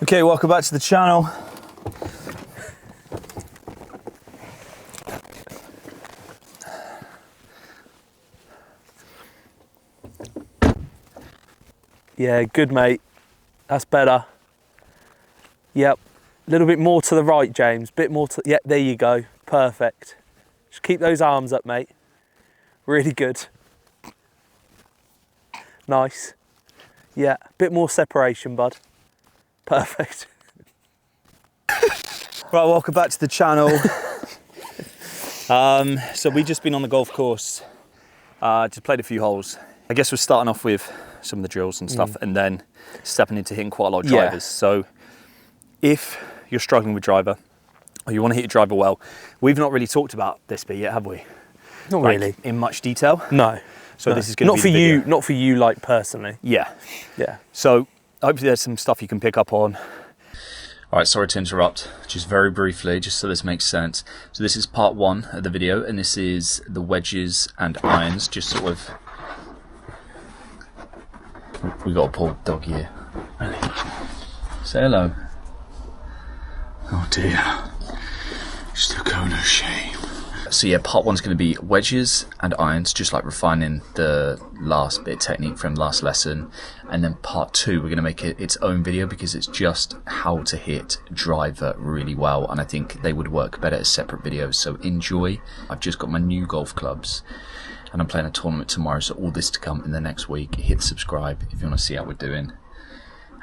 Okay, welcome back to the channel. Yeah, good mate. That's better. Yep. A little bit more to the right, James. Bit more to, yeah, there you go. Perfect. Just keep those arms up, mate. Really good. Nice. Yeah, bit more separation, bud. Perfect. Right, welcome back to the channel. So we've just been on the golf course, just played a few holes. I guess we're starting off with some of the drills and stuff, and then stepping into hitting quite a lot of drivers. So if you're struggling with driver, or you want to hit your driver well, we've not really talked about this bit yet, have we? Not really. In much detail? No. So this is going to be the video. Not for you, like personally. Yeah. Yeah. So hopefully there's some stuff you can pick up on. All right, sorry to interrupt, just very briefly, just so this makes sense. So this is part one of the video, and this is the wedges and irons, just sort of... We got a poor dog here. Say hello. Oh dear. Just a cone of shame. So yeah, part one's going to be wedges and irons, just like refining the last bit of technique from last lesson. And then part two, we're going to make it its own video because it's just how to hit driver really well. And I think they would work better as separate videos. So enjoy. I've just got my new golf clubs and I'm playing a tournament tomorrow. So all this to come in the next week. Hit subscribe if you want to see how we're doing.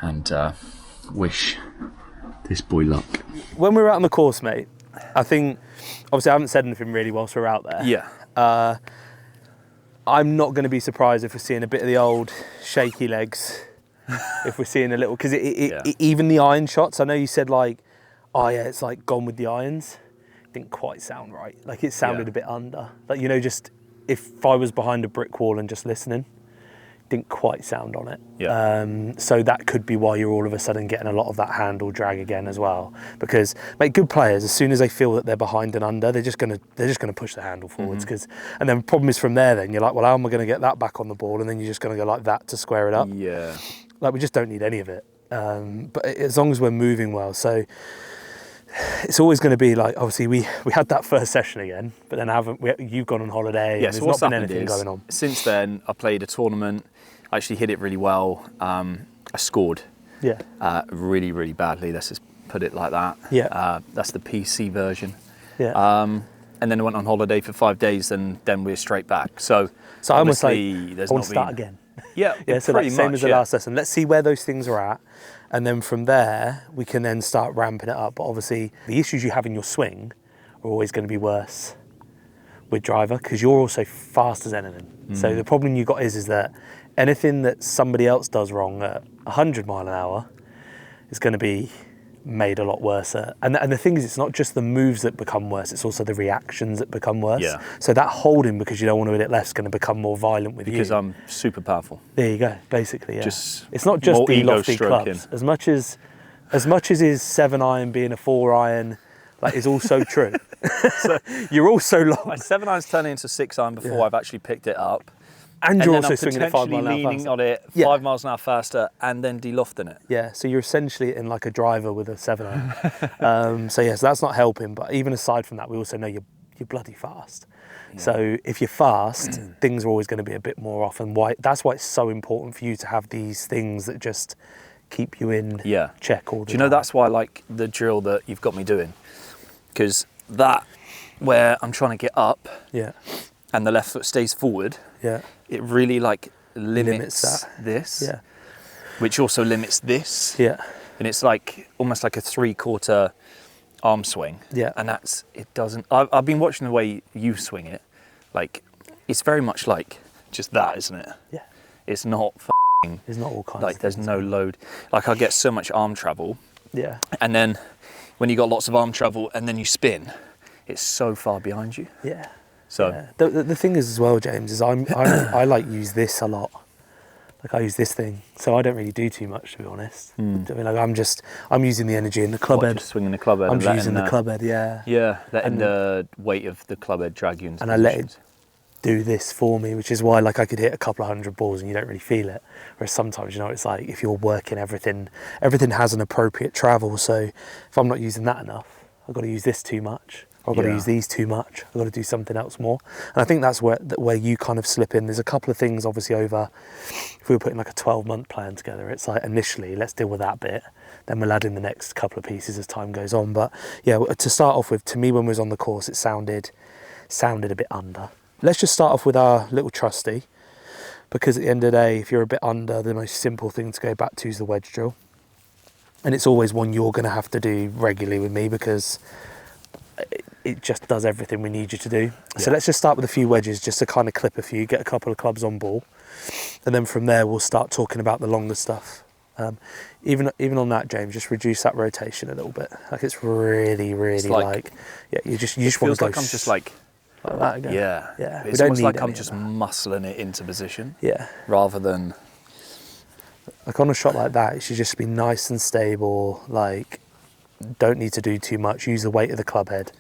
And wish this boy luck. When we were out on the course, mate, I think, obviously I haven't said anything really whilst we're out there. Yeah. I'm not going to be surprised if we're seeing a bit of the old shaky legs. If we're seeing a little, because even the iron shots, I know you said like, oh yeah, it's like gone with the irons. Didn't quite sound right. Like it sounded a bit under. Like, you know, just if I was behind a brick wall and just listening, didn't quite sound on it. Yeah. So that could be why you're all of a sudden getting a lot of that handle drag again as well. Because mate, good players, as soon as they feel that they're behind and under, they're just gonna push the handle forwards. And then the problem is from there, then you're like, well, how am I going to get that back on the ball? And then you're just going to go like that to square it up. Yeah. Like we just don't need any of it. But as long as we're moving well, so it's always going to be like, obviously we had that first session again, but then you've gone on holiday. Yeah, and so there's what's not been happened anything is, going on. since then, I played a tournament. I actually hit it really well. I scored really, really badly. Let's just put it like that. Yeah. That's the PC version. Yeah. And then I went on holiday for 5 days, and then we're straight back. So I almost like, there's I want not to start been... again. Yeah, Yeah, so pretty like same much, as the last lesson. Let's see where those things are at, and then from there we can then start ramping it up. But obviously, the issues you have in your swing are always going to be worse with driver because you're also fast as anything. So the problem you got is that anything that somebody else does wrong at 100 mile an hour is going to be made a lot worse. And the thing is, it's not just the moves that become worse, it's also the reactions that become worse. Yeah. So that holding, because you don't want to hit it left, is going to become more violent with you. Because I'm super powerful. There you go, basically, yeah. Just it's not just more the ego lofty stroking. clubs. As much as his 7-iron being a 4-iron, like, is also true. So you're also long. My 7-iron's turning into 6-iron before I've actually picked it up. And you're then also I'm swinging at 5 miles an hour leaning faster. on it 5 miles an hour faster and then de-lofting it. Yeah, so you're essentially in like a driver with a 7-iron. So that's not helping. But even aside from that, we also know you're bloody fast. Yeah. So if you're fast, things are always going to be a bit more off. And that's why it's so important for you to have these things that just keep you in check all the time. Do you know, that's why I like the drill that you've got me doing? Because that, where I'm trying to get up and the left foot stays forward, it really like limits this, which also limits this. Yeah. And it's like almost like a 3/4 arm swing. Yeah. And it doesn't, I've been watching the way you swing it. Like, it's very much like just that, isn't it? Yeah. It's not there's not all kinds like of there's things. No load. Like, I get so much arm travel. Yeah. And then when you got lots of arm travel and then you spin, it's so far behind you. Yeah. So the thing is as well, James, is I like use this a lot. Like I use this thing, so I don't really do too much, to be honest. I mean, like I'm using the energy in the club head. Just swinging the club head. I'm using the club head, yeah. Yeah, letting the weight of the club head drag you into and I let it do this for me, which is why like I could hit a couple of 100 balls and you don't really feel it. Whereas sometimes, you know, it's like if you're working everything has an appropriate travel. So if I'm not using that enough, I've got to use this too much. I've got to use these too much. I've got to do something else more. And I think that's where you kind of slip in. There's a couple of things obviously over, if we were putting like a 12-month plan together, it's like initially let's deal with that bit. Then we'll add in the next couple of pieces as time goes on. But yeah, to start off with, to me when we was on the course, it sounded a bit under. Let's just start off with our little trusty, because at the end of the day, if you're a bit under, the most simple thing to go back to is the wedge drill. And it's always one you're going to have to do regularly with me because it just does everything we need you to do. So let's just start with a few wedges just to kind of clip a few, get a couple of clubs on ball. And then from there, we'll start talking about the longer stuff. Even on that, James, just reduce that rotation a little bit. Like it's really like you just want to go. Feels like I'm just like that again. Yeah. It's almost like I'm just muscling it into position. Yeah. Rather than like on a shot like that, it should just be nice and stable. Like don't need to do too much. Use the weight of the club head.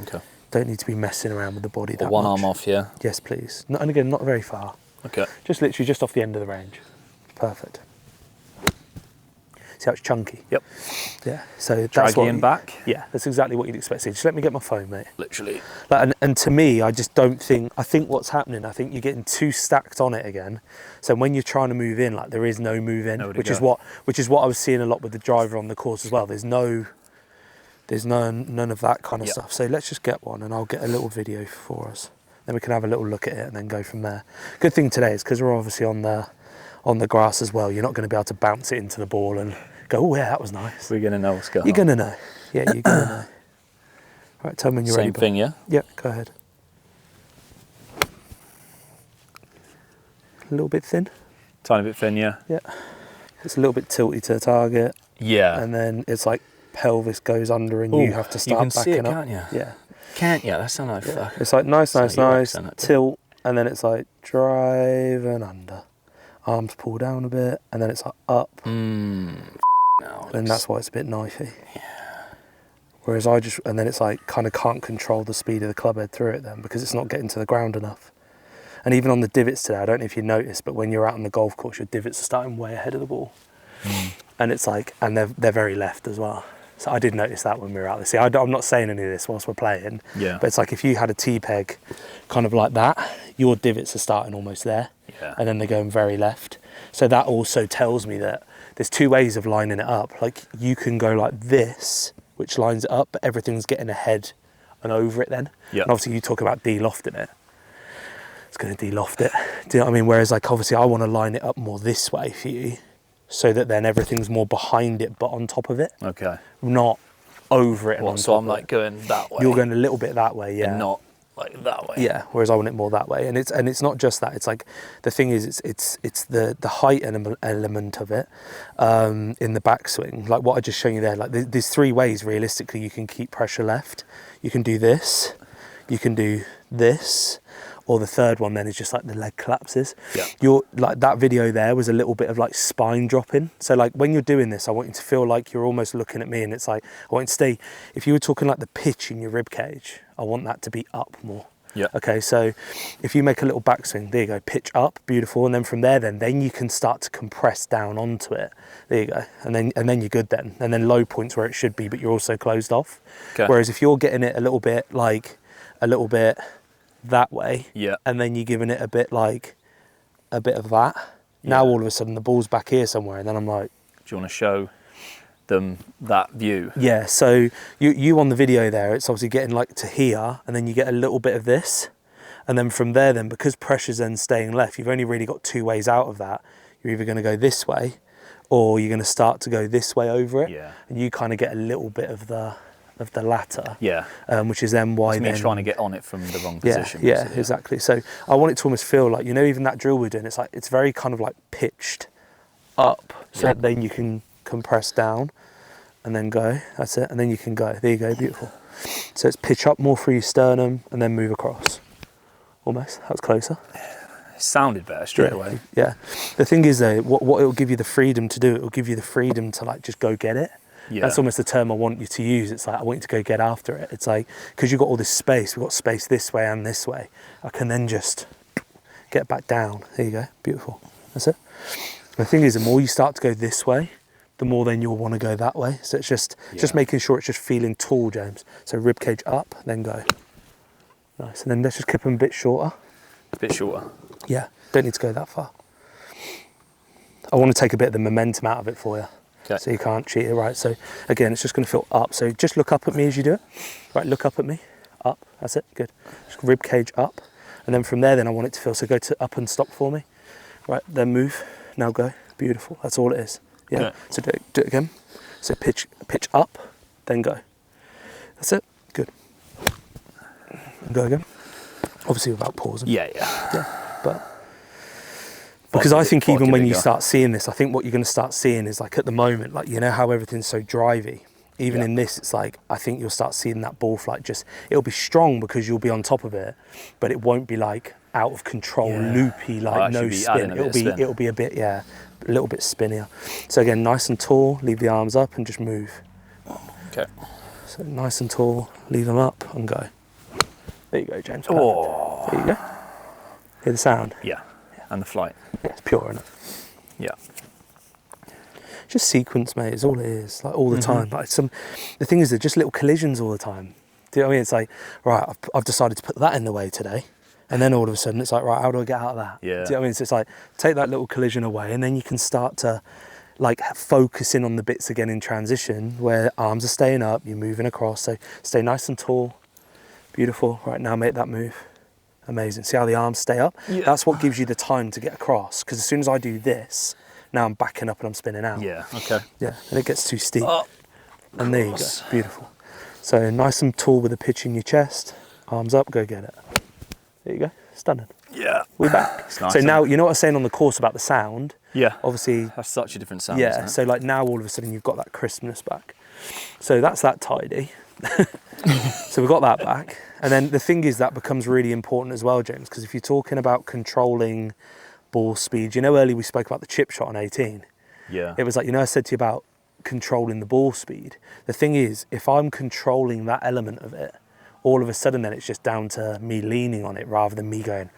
Okay. Don't need to be messing around with the body that one much. arm off, yeah. Yes, please. And again, not very far. Okay. Just literally just off the end of the range. Perfect. See how it's chunky? Yep. Yeah. So that's Draggy and back. Yeah, that's exactly what you'd expect. So just let me get my phone, mate. Literally. Like, and to me, I just don't think. I think what's happening. I think you're getting too stacked on it again. So when you're trying to move in, like there is no move in, which is what I was seeing a lot with the driver on the course as well. There's none of that kind of stuff. So let's just get one, and I'll get a little video for us. Then we can have a little look at it and then go from there. Good thing today is because we're obviously on the grass as well. You're not going to be able to bounce it into the ball and go, oh yeah, that was nice. We're going to know what's going on. You're going to know. Yeah, you're going to know. Right, tell me when you're ready. Same thing, yeah? Yeah, go ahead. A little bit thin. Tiny bit thin, yeah. Yeah. It's a little bit tilty to the target. Yeah. And then it's like pelvis goes under and you have to start backing up. Can't you? Yeah. Can't you? That sounds like fuck. It's like nice, tilt, and then it's like drive and under. Arms pull down a bit, and then it's like up. No, and that's why it's a bit knifey. Yeah. Whereas and then it's like kind of can't control the speed of the club head through it then because it's not getting to the ground enough. And even on the divots today, I don't know if you noticed, but when you're out on the golf course, your divots are starting way ahead of the ball. And it's like, and they're very left as well. So I did notice that when we were out there. See, I'm not saying any of this whilst we're playing. Yeah. But it's like if you had a T-peg kind of like that, your divots are starting almost there. Yeah. And then they're going very left. So that also tells me that there's two ways of lining it up. Like you can go like this, which lines it up, but everything's getting ahead and over it then. Yeah. And obviously you talk about de-lofting it. It's going to de-loft it. Do you know what I mean? Whereas like obviously I want to line it up more this way for you, so that then everything's more behind it but on top of it. Okay. Not over it and on top so I'm of like it. going that way. You're going a little bit that way, yeah. And not like that way. Yeah, whereas I want it more that way. And it's not just that. It's like the thing is it's the height element of it in the backswing. Like what I just shown you there. Like there's three ways realistically you can keep pressure left. You can do this, you can do this, or the third one then is just like the leg collapses. Yeah. You're like that video there was a little bit of like spine dropping. So like when you're doing this, I want you to feel like you're almost looking at me, and it's like I want you to stay. If you were talking like the pitch in your rib cage, I want that to be up more. Yeah. Okay. So if you make a little backswing, there you go, pitch up, beautiful, and then from there, then you can start to compress down onto it. There you go, and then you're good then, and then low points where it should be, but you're also closed off. Okay. Whereas if you're getting it a little bit that way, yeah, and then you're giving it a bit of that. Now all of a sudden the ball's back here somewhere, and then I'm like, do you want to show them that view? Yeah. So you on the video there, it's obviously getting like to here, and then you get a little bit of this, and then from there, then because pressure's then staying left, you've only really got two ways out of that. You're either going to go this way, or you're going to start to go this way over it. Yeah. And you kind of get a little bit of the latter, yeah, which is then why it's me trying to get on it from the wrong position. Yeah, exactly. So I want it to almost feel like, you know, even that drill we're doing, it's like it's very kind of like pitched up, so that then you can compress down and then go. That's it, and then you can go. There you go, beautiful. So it's pitch up more through your sternum and then move across. Almost, that was closer. It sounded better straight away. Yeah. The thing is though, what it'll give you the freedom to do, it'll give you the freedom to like just go get it. Yeah. That's almost the term I want you to use. It's like, I want you to go get after it. It's like, because you've got all this space, we've got space this way and this way, I can then just get back down. There you go, beautiful. That's it. The thing is, the more you start to go this way, the more then you'll want to go that way. So it's just making sure it's just feeling tall, James. So rib cage up, then go. Nice, and then let's just keep them a bit shorter. A bit shorter. Yeah, don't need to go that far. I want to take a bit of the momentum out of it for you. Okay. So you can't cheat it, right? So again, it's just going to feel up. So just look up at me as you do it. Right, look up at me. Up, that's it, good. Just rib cage up. And then from there, then I want it to feel, so go to up and stop for me. Right, then move, now go. Beautiful, that's all it is. Yeah, okay. So do it again. So pitch up, then go. That's it, good. And go again. Obviously without pausing. Yeah. But because I think even when you start seeing this, I think what you're going to start seeing is like at the moment, like, you know how everything's so drivey. Even in this, it's like, I think you'll start seeing that ball flight it'll be strong because you'll be on top of it, but it won't be like out of control, loopy, like no spin. It'll be a bit, a little bit spinnier. So again, nice and tall, leave the arms up and just move. Okay. So nice and tall, leave them up and go. There you go, James. Perfect. Oh. There you go. Hear the sound? Yeah. And the flight. Yeah, it's pure, isn't it? Yeah. Just sequence, mate, is all it is, like all the time. Like the thing is, they're just little collisions all the time. Do you know what I mean? It's like, right, I've decided to put that in the way today. And then all of a sudden it's like, right, how do I get out of that? Yeah. Do you know what I mean? So it's like, take that little collision away and then you can start to like focus in on the bits again in transition where arms are staying up, you're moving across. So stay nice and tall. Beautiful. Right, now make that move. Amazing. See how the arms stay up? Yeah. That's what gives you the time to get across. Because as soon as I do this, now I'm backing up and I'm spinning out. Yeah, okay. Yeah, and it gets too steep. And there you go, beautiful. So nice and tall with a pitch in your chest, arms up, go get it. There you go, stunning. Yeah. We're back. Nice, so now, you know what I was saying on the course about the sound? Yeah. Obviously. That's such a different sound, Yeah, isn't it? so like now all of a sudden you've got that crispness back. So that's that tidy. So we've got that back. And then the thing is that becomes really important as well, James, because if you're talking about controlling ball speed, you know earlier we spoke about the chip shot on 18. Yeah. It was like, you know, I said to you about controlling the ball speed. The thing is, if I'm controlling that element of it, all of a sudden then it's just down to me leaning on it rather than me going,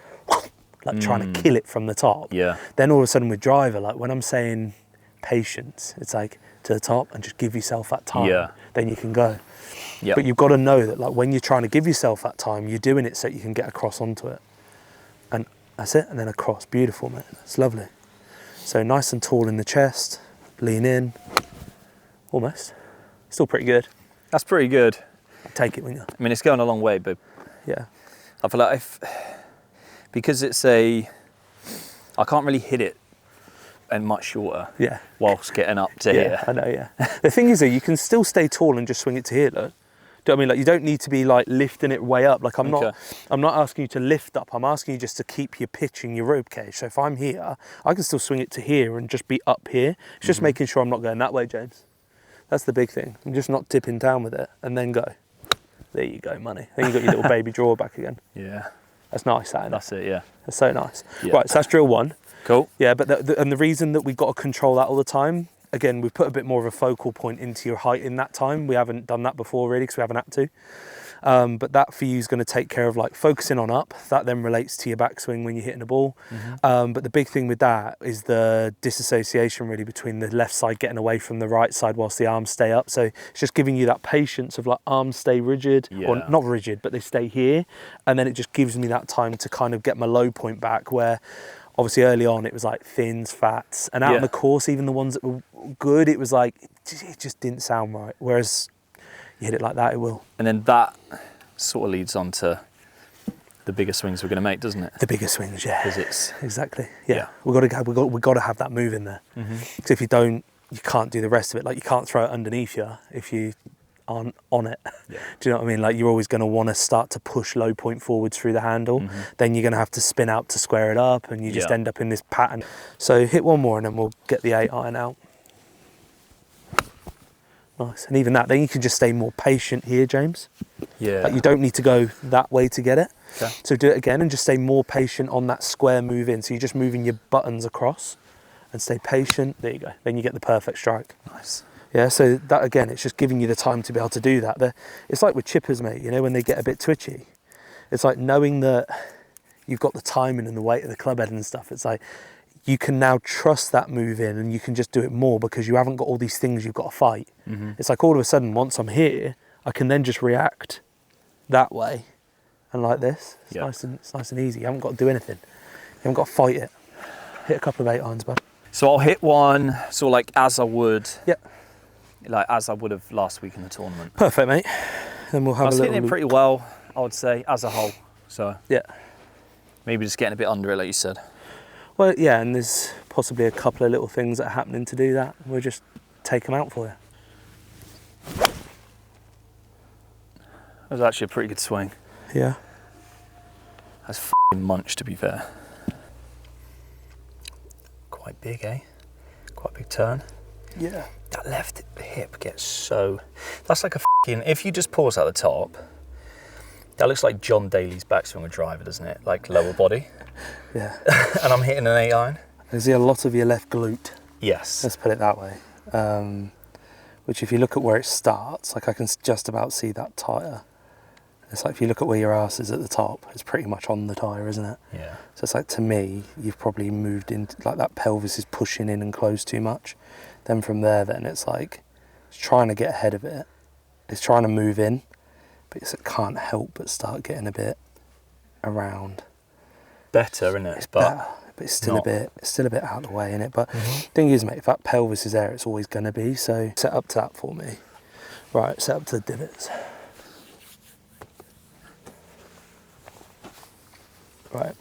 like trying to kill it from the top. Yeah. Then all of a sudden with driver, like when I'm saying patience, it's like to the top and just give yourself that time. Yeah. Then you can go. Yeah. But you've got to know that like when you're trying to give yourself that time, you're doing it so you can get across onto it. And that's it. And then across. Beautiful, man. It's lovely. So nice and tall in the chest, lean in, almost. Still pretty good. That's pretty good. Take it, when you. I mean, it's going a long way, but Yeah. I feel like because I can't really hit it and much shorter. Yeah. Whilst getting up to Yeah, here. I know, yeah. The thing is though, you can still stay tall and just swing it to here, though. Do you know what I mean? Like you don't need to be like lifting it way up. Like I'm not asking you to lift up. I'm asking you just to keep your pitch in your rope cage. So if I'm here, I can still swing it to here and just be up here. It's just making sure I'm not going that way, James. That's the big thing. I'm just not dipping down with it and then go. There you go, money. Then you got your little baby draw back again. Yeah. That's nice, that, isn't it? That's it, yeah. That's so nice. Yeah. Right, so that's drill one. Cool. Yeah, but the reason that we've got to control that all the time, again, we've put a bit more of a focal point into your height in that time. We haven't done that before really because we haven't had to. But that for you is going to take care of like focusing on up. That then relates to your backswing when you're hitting the ball. But the big thing with that is the disassociation really between the left side getting away from the right side whilst the arms stay up. So it's just giving you that patience of like arms stay rigid, or not rigid, but they stay here. And then it just gives me that time to kind of get my low point back where obviously early on it was like thins, fats, and out on the course, even the ones that were good, it was like, it just didn't sound right. Whereas you hit it like that, it will. And then that sort of leads on to the bigger swings we're going to make, doesn't it? The bigger swings, yeah. Because it's exactly, yeah. We've got to have that move in there. Because if you don't, you can't do the rest of it. Like you can't throw it underneath you if you aren't on it. Yeah. Do you know what I mean? Like you're always going to want to start to push low point forwards through the handle. Then you're going to have to spin out to square it up, and you just end up in this pattern. So hit one more, and then we'll get the 8 iron out. Nice. And even that, then you can just stay more patient here, James. Yeah. Like you don't need to go that way to get it. Okay. So do it again and just stay more patient on that square move in. So you're just moving your buttons across and stay patient. There you go. Then you get the perfect strike. Nice. Yeah, so that again, it's just giving you the time to be able to do that. It's like with chippers, mate, you know, when they get a bit twitchy. It's like knowing that you've got the timing and the weight of the club head and stuff. It's like you can now trust that move in and you can just do it more because you haven't got all these things you've got to fight. It's like all of a sudden, once I'm here, I can then just react that way and like this. It's nice and easy. You haven't got to do anything. You haven't got to fight it. Hit a couple of 8-irons, bud. So I'll hit one, sort of like as I would. Yeah. Like as I would have last week in the tournament. Perfect, mate. Then we'll have I was a little hitting it pretty well, I would say, as a whole. So yeah. Maybe just getting a bit under it, like you said. Well, yeah, and there's possibly a couple of little things that are happening to do that. We'll just take them out for you. That was actually a pretty good swing. Yeah. That's f***ing munch, to be fair. Quite big, eh? Quite a big turn. Yeah. That left hip gets so... That's like a f***ing... If you just pause at the top, that looks like John Daly's backswing with driver, doesn't it? Like lower body. Yeah. And I'm hitting an 8-iron. There's a lot of your left glute. Yes. Let's put it that way. Which if you look at where it starts, like I can just about see that tyre. It's like if you look at where your ass is at the top, it's pretty much on the tyre, isn't it? Yeah. So it's like, to me, you've probably moved into, like that pelvis is pushing in and close too much. Then from there, then it's like, it's trying to get ahead of it. It's trying to move in, but it can't help but start getting a bit around. Better, isn't it? It's better, but it's still a bit out of the way, isn't it? But thing is, mate, if that pelvis is there, it's always going to be. So set up to that for me. Right, set up to the divots. Right.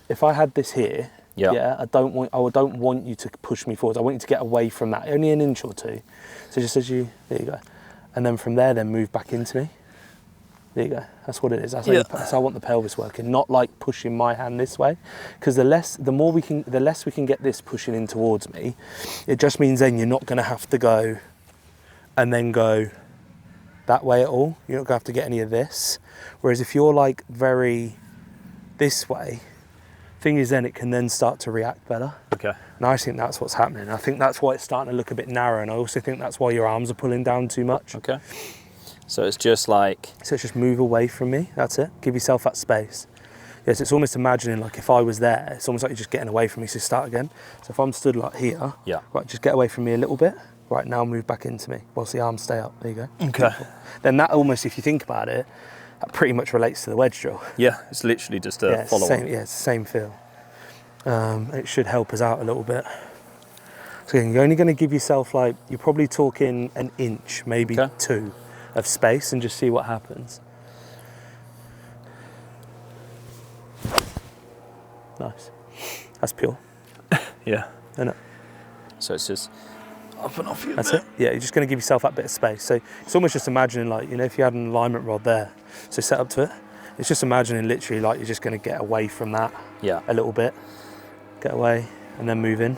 If I had this here, I don't want you to push me forwards. I want you to get away from that, only an inch or two. So just as you, there you go. And then from there, then move back into me. There you go. That's what it is. That's how I want the pelvis working, not like pushing my hand this way. Because the less we can get this pushing in towards me, it just means then you're not going to have to go and then go that way at all. You're not going to have to get any of this. Whereas if you're like very this way, thing is then it can then start to react better. Okay. And I think that's what's happening. I think that's why it's starting to look a bit narrow, and I also think that's why your arms are pulling down too much. Okay. So it's just like... So it's just move away from me, that's it. Give yourself that space. Yes, it's almost imagining like if I was there, it's almost like you're just getting away from me, so start again. So if I'm stood like here, right, just get away from me a little bit. Right, now move back into me whilst the arms stay up. There you go. Okay. Beautiful. Then that almost, if you think about it, that pretty much relates to the wedge drill. Yeah, it's literally just a follow-on. Yeah, it's the same feel. It should help us out a little bit. So again, you're only going to give yourself like, you're probably talking an inch, maybe 2 of space, and just see what happens. Nice. That's pure. Yeah. Isn't it? So it's just up and off you. That's it. Yeah, you're just going to give yourself that bit of space. So it's almost just imagining like, you know, if you had an alignment rod there, so set up to it, it's just imagining literally like you're just going to get away from that a little bit. Get away and then move in.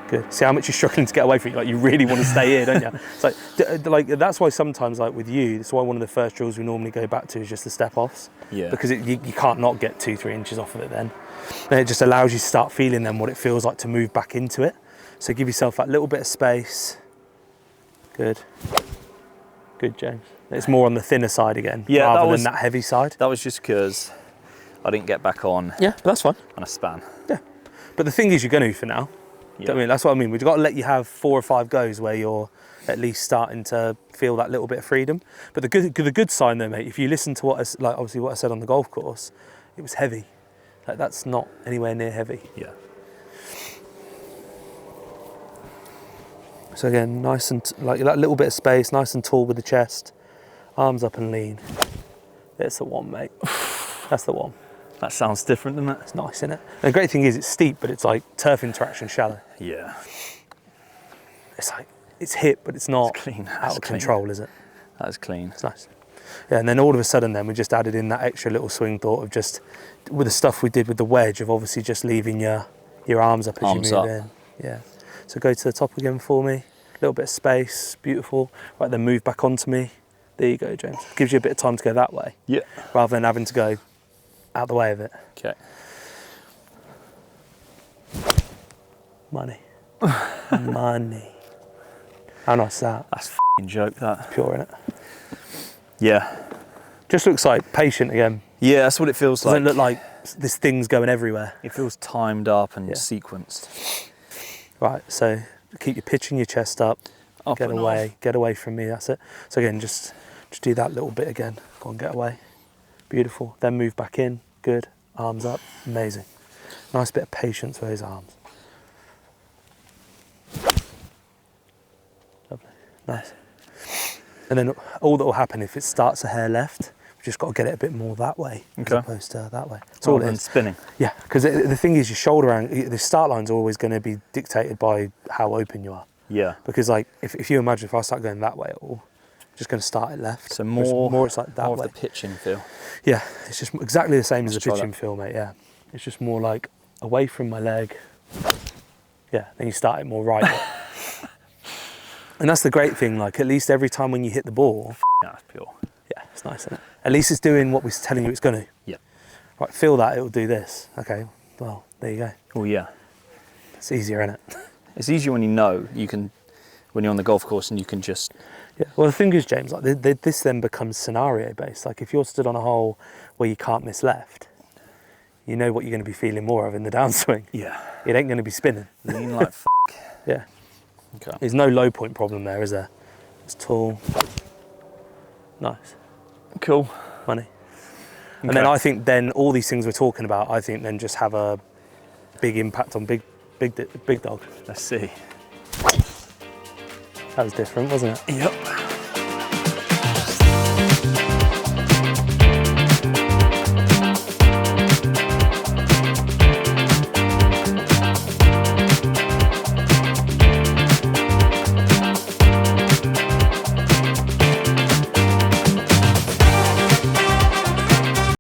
Good. See how much you're struggling to get away from it? Like you really want to stay here, don't you? It's like that's why sometimes like with you, that's why one of the first drills we normally go back to is just the step offs. Yeah. Because you can't not get 2-3 inches off of it then. And it just allows you to start feeling then what it feels like to move back into it. So give yourself that little bit of space. Good. Good, James. It's more on the thinner side again, rather than that heavy side. That was just because I didn't get back on. Yeah, but that's fine. On a span. Yeah. But the thing is, you're going to for now. Yeah. Do you know what I mean? That's what I mean. We've got to let you have 4 or 5 goes where you're at least starting to feel that little bit of freedom. But the good sign though, mate, if you listen to what I said on the golf course, it was heavy. Like that's not anywhere near heavy. Yeah. So again, nice and like that little bit of space, nice and tall with the chest, arms up and lean. It's the one, mate. That's the one. That sounds different, doesn't it? It's nice, isn't it? And the great thing is it's steep, but it's like turf interaction shallow. Yeah. It's like, it's hit, but it's not out of control, is it? That is clean. It's nice. Yeah, and then all of a sudden then we just added in that extra little swing thought of just, with the stuff we did with the wedge, of obviously just leaving your arms up as you move in. Yeah. So go to the top again for me. A little bit of space, beautiful. Right, then move back onto me. There you go, James. Gives you a bit of time to go that way. Yeah. Rather than having to go out the way of it. Okay. Money. Money. How nice is that? That's a f***ing joke, that. Pure, innit? Yeah. Just looks like patient again. Yeah, that's what it feels like. Doesn't look like this thing's going everywhere. It feels timed up and Yeah. sequenced. Right, so keep your pitching your chest up. Up Get and away. off. Get away from me. That's it. So again, just do that little bit again. Go on, get away. Beautiful. Then move back in. Good. Arms up. Amazing. Nice bit of patience with his arms. Lovely. Nice. And then all that will happen if it starts a hair left, we've just got to get it a bit more that way Okay. as opposed to that way. That's all Rather it than is. spinning. Yeah, because the thing is, your shoulder angle, the start line's always going to be dictated by how open you are. Yeah. Because like, if you imagine if I start going that way at all, I'm just going to start it left. So Whereas more it's like that more way. of the pitching feel. Yeah, it's just exactly the same as the Let's try pitching that. feel, mate. Yeah, it's just more like away from my leg. Yeah, then you start it more right. And that's the great thing. Like, at least every time when you hit the ball, Yeah, that's pure. yeah, it's nice, isn't it? At least it's doing what we're telling you it's going to. Yeah. Right, feel that it'll do this. Okay, well, there you go. Oh yeah. It's easier, isn't it? It's easier when you know you can, when you're on the golf course and you can just. Yeah. Well, the thing is, James, like this then becomes scenario based. Like if you're stood on a hole where you can't miss left, you know what you're going to be feeling more of in the downswing. Yeah. It ain't going to be spinning. Lean like f***. Yeah. Okay. There's no low point problem there, is there? It's tall. Nice. Cool. Money. And then I think then all these things we're talking about, I think then just have a big impact on big dog. Let's see. That was different, wasn't it? Yep.